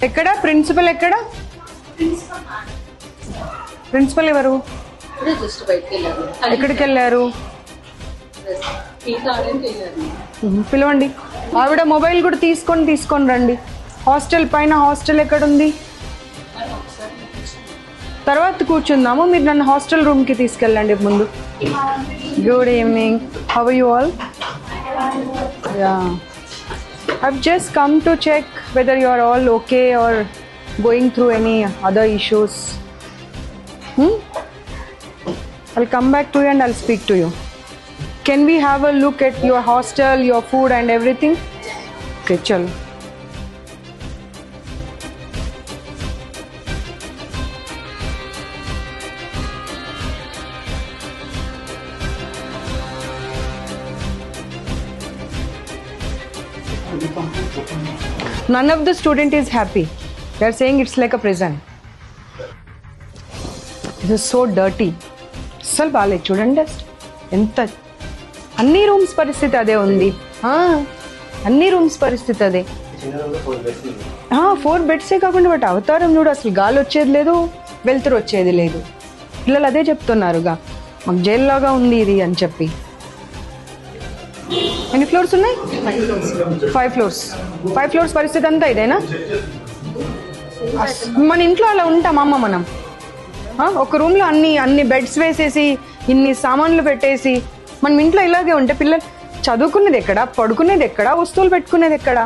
ఎక్కడ ప్రిన్సిపల్ ఎక్కడ? ప్రిన్సిపల్ ఎవరు? ఎక్కడికి వెళ్ళారు? పిలవండి. ఆవిడ మొబైల్ కూడా తీసుకొని రండి. హాస్టల్ పైన హాస్టల్ ఎక్కడుంది? తర్వాత కూర్చుందాము. మీరు నన్ను హాస్టల్ రూమ్కి తీసుకెళ్ళండి ముందు. Good evening. How are you all? I've just come to check whether you are all okay or going through any other issues. I'll come back to you and I'll speak to you. Can we have a look at your hostel, your food and everything? Okay, chalo. None of the student is happy. They are saying it's like a prison. This is so dirty. అసలు బాగాలేదు చూడండి. ఎంత అన్ని rooms పరిస్థితి అదే ఉంది. అన్ని rooms పరిస్థితి అదే. 4 బెడ్సే కాకుండా బట్ అవతారం చూడు, అసలు గాలి వచ్చేది లేదు, వెలుతురు వచ్చేది లేదు. పిల్లలు అదే చెప్తున్నారుగా, మాకు జైల్లాగా ఉంది ఇది అని చెప్పి. ఎన్ని ఫ్లోర్స్ ఉన్నాయి? 5 ఫ్లోర్స్. 5 ఫ్లోర్స్ పరిస్థితి అంతా ఇదేనా? మన ఇంట్లో అలా ఉంటామమ్మ మనం. ఒక రూమ్లో అన్ని బెడ్స్ వేసేసి ఇన్ని సామాన్లు పెట్టేసి మనం ఇంట్లో ఇలాగే ఉంటే పిల్లలు చదువుకునేది ఎక్కడ, పడుకునేది ఎక్కడ, వస్తువులు పెట్టుకునేది ఎక్కడ?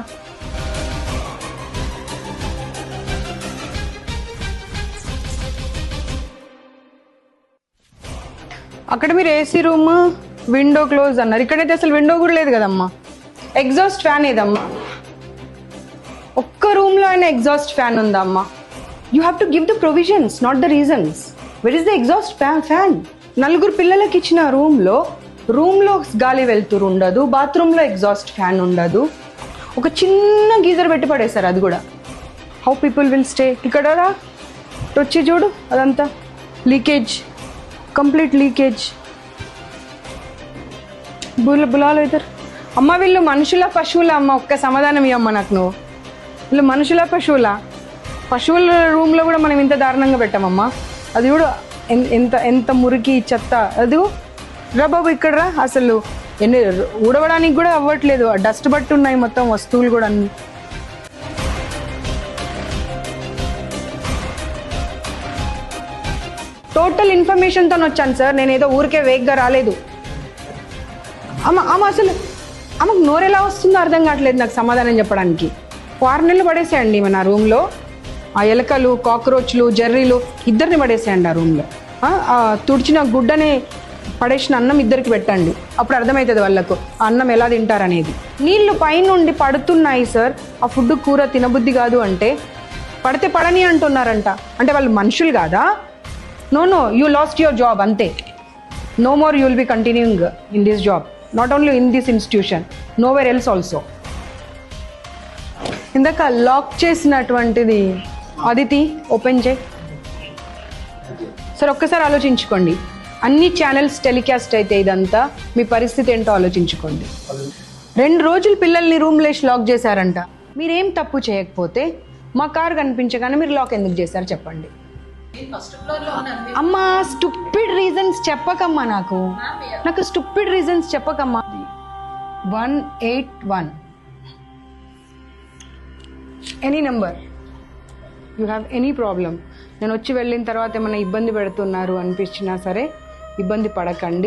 అక్కడ మీరు ఏసీ రూమ్, విండో క్లోజ్ అన్నారు. ఇక్కడైతే అసలు విండో కూడా లేదు కదమ్మా. ఎగ్జాస్ట్ ఫ్యాన్ ఏదమ్మా? ఒక్క రూమ్లో అయినా ఎగ్జాస్ట్ ఫ్యాన్ ఉందమ్మా. You have to give the provisions, not the reasons. Where is the exhaust fan? 4 పిల్లలకి ఇచ్చిన రూమ్లో గాలి వెళ్తురు ఉండదు, బాత్రూంలో ఎగ్జాస్ట్ ఫ్యాన్ ఉండదు, ఒక చిన్న గీజర్ పెట్టి పడేశారు, అది కూడా. How people will stay? ఇక్కడ రా, వచ్చి చూడు, అదంతా లీకేజ్, కంప్లీట్ లీకేజ్. బులాలు అవుతారు. అమ్మ వీళ్ళు మనుషుల పశువులా అమ్మ? ఒక్క సమాధానం ఇవ్వమ్మ నాకు నువ్వు. వీళ్ళు మనుషుల పశువుల రూమ్లో కూడా మనం ఇంత దారుణంగా పెట్టామమ్మా. అది కూడా ఎంత మురికి చెత్త. అది రా బాబు, ఇక్కడ రా. అసలు ఊడవడానికి కూడా అవ్వట్లేదు, డస్ట్ బట్టి ఉన్నాయి మొత్తం వస్తువులు కూడా అన్ని. టోటల్ ఇన్ఫర్మేషన్తో వచ్చాను సార్, నేను ఏదో ఊరికే వేగ్గా రాలేదు. అమ్మ అసలు ఆమెకు నోరెలా వస్తుందో అర్థం కావట్లేదు నాకు సమాధానం చెప్పడానికి. 6 నెలలు పడేసేయండి మన రూమ్లో. ఆ ఎలకలు, కాక్రోచ్లు, జర్రీలు ఇద్దరిని పడేసేయండి ఆ రూమ్లో. తుడిచిన గుడ్డని పడేసిన అన్నం ఇద్దరికి పెట్టండి, అప్పుడు అర్థమవుతుంది వాళ్ళకు ఆ అన్నం ఎలా తింటారనేది. నీళ్లు పైనుండి పడుతున్నాయి సార్, ఆ ఫుడ్ కూర తినబుద్ధి కాదు అంటే పడితే పడని అంటున్నారంట. అంటే వాళ్ళు మనుషులు కాదా? No, you lost your job అంతే. No more you will be continuing in this job, not only in this institution, nowhere else also. ఇందాక లాక్ చేసినటువంటిది అదితి ఓపెన్ చేయి సార్. ఒక్కసారి ఆలోచించుకోండి, అన్ని ఛానల్స్ టెలికాస్ట్ అయితే ఇదంతా మీ పరిస్థితి ఏంటో ఆలోచించుకోండి. 2 రోజులు పిల్లల్ని రూమ్లో లాక్ చేశారంట. మీరేం తప్పు చేయకపోతే మా కారు కనిపించగానే మీరు లాక్ ఎందుకు చేశారు చెప్పండి. అమ్మా స్టూపిడ్ రీజన్స్ చెప్పకమ్మా, నాకు స్టూపిడ్ రీజన్స్ చెప్పకమ్మా. 181 any number, you have any problem. నేను వచ్చి వెళ్ళిన తర్వాత ఏమైనా ఇబ్బంది పెడుతున్నారు అనిపించినా సరే ఇబ్బంది పడకండి.